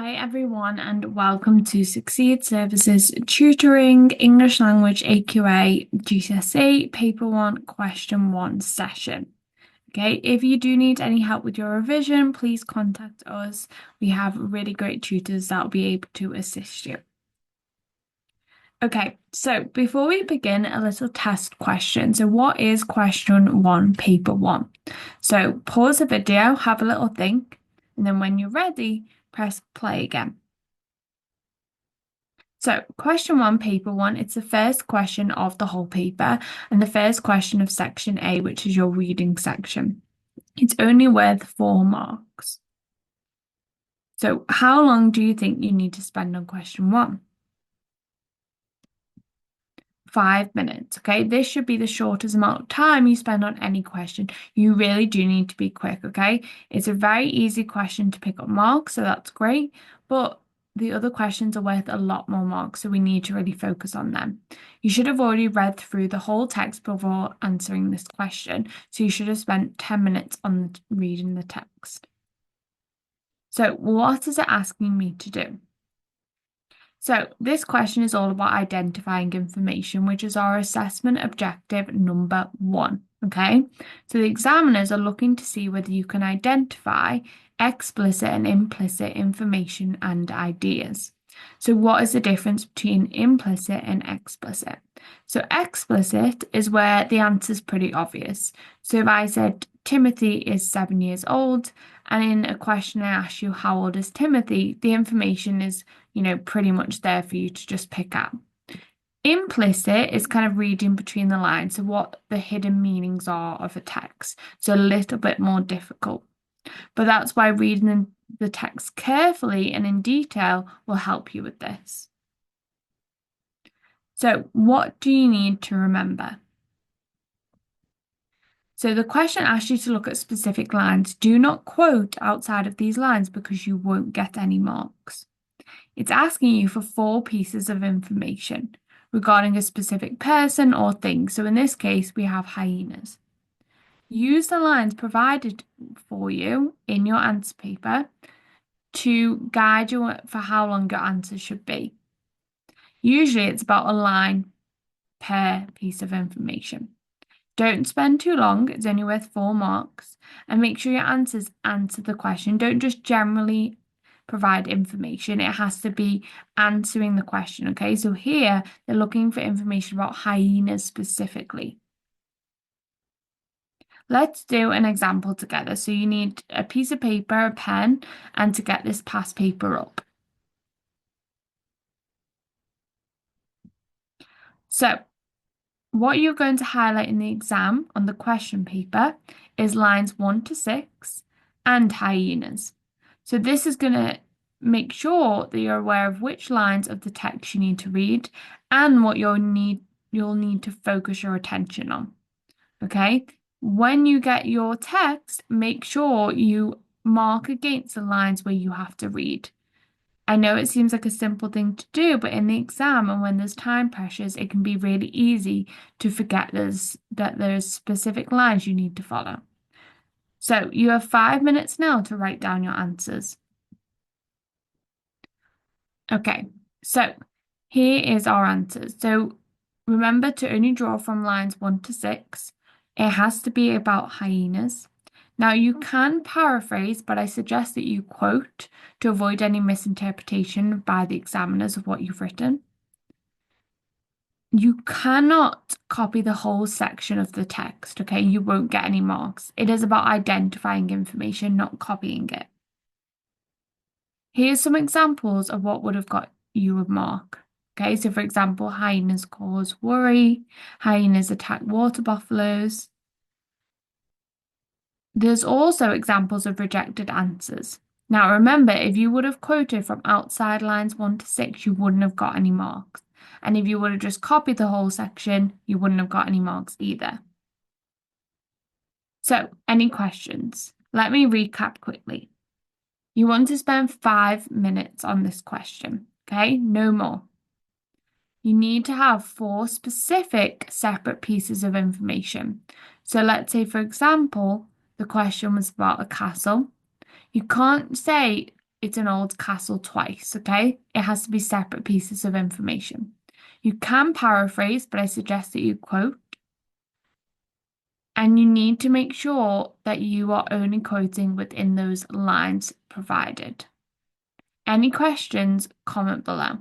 Hi everyone and welcome to Succeed Services Tutoring English Language AQA GCSE Paper 1 Question 1 session. Okay, if you do need any help with your revision, please contact us. We have really great tutors that will be able to assist you. Okay, so before we begin, a little test question. So what is question 1, paper 1? So pause the video, have a little think, and then when you're ready, press play again. So question 1, paper 1, it's the first question of the whole paper and the first question of section A, which is your reading section. It's only worth 4 marks. So how long do you think you need to spend on question 1? 5 minutes, okay? This should be the shortest amount of time you spend on any question. You really do need to be quick, okay? It's a very easy question to pick up marks, so that's great, but the other questions are worth a lot more marks, so we need to really focus on them. You should have already read through the whole text before answering this question, so you should have spent 10 minutes on reading the text. So what is it asking me to do? So this question is all about identifying information, which is our assessment objective number 1, okay? So the examiners are looking to see whether you can identify explicit and implicit information and ideas. So what is the difference between implicit and explicit? So explicit is where the answer is pretty obvious. So if I said Timothy is 7 years old, and in a question I ask you how old is Timothy, the information is pretty much there for you to just pick up. Implicit is kind of reading between the lines, so what the hidden meanings are of a text. So a little bit more difficult. But that's why reading the text carefully and in detail will help you with this. So what do you need to remember? So the question asks you to look at specific lines. Do not quote outside of these lines because you won't get any marks. It's asking you for 4 pieces of information regarding a specific person or thing. So in this case, we have hyenas. Use the lines provided for you in your answer paper to guide you for how long your answer should be. Usually it's about a line per piece of information. Don't spend too long, it's only worth 4 marks, and make sure your answers answer the question. Don't just generally provide information, it has to be answering the question, okay? So here, they're looking for information about hyenas specifically. Let's do an example together. So you need a piece of paper, a pen, and to get this past paper up. So what you're going to highlight in the exam on the question paper is lines 1 to 6 and hyenas. So this is going to make sure that you're aware of which lines of the text you need to read and what you'll need to focus your attention on. Okay? When you get your text, make sure you mark against the lines where you have to read. I know it seems like a simple thing to do, but in the exam and when there's time pressures, it can be really easy to forget that there's specific lines you need to follow. So you have 5 minutes now to write down your answers. Okay, so here is our answers. So remember to only draw from lines 1 to 6. It has to be about hyenas. Now you can paraphrase, but I suggest that you quote to avoid any misinterpretation by the examiners of what you've written. You cannot copy the whole section of the text, okay? You won't get any marks. It is about identifying information, not copying it. Here's some examples of what would have got you a mark. Okay, so for example, hyenas cause worry, hyenas attack water buffaloes. There's also examples of rejected answers. Now remember, if you would have quoted from outside lines 1 to 6, you wouldn't have got any marks. And if you would have just copied the whole section, you wouldn't have got any marks either. So, any questions? Let me recap quickly. You want to spend 5 minutes on this question, okay? No more. You need to have 4 specific separate pieces of information. So let's say, for example, the question was about a castle. You can't say it's an old castle twice, okay? It has to be separate pieces of information. You can paraphrase, but I suggest that you quote. And you need to make sure that you are only quoting within those lines provided. Any questions, comment below.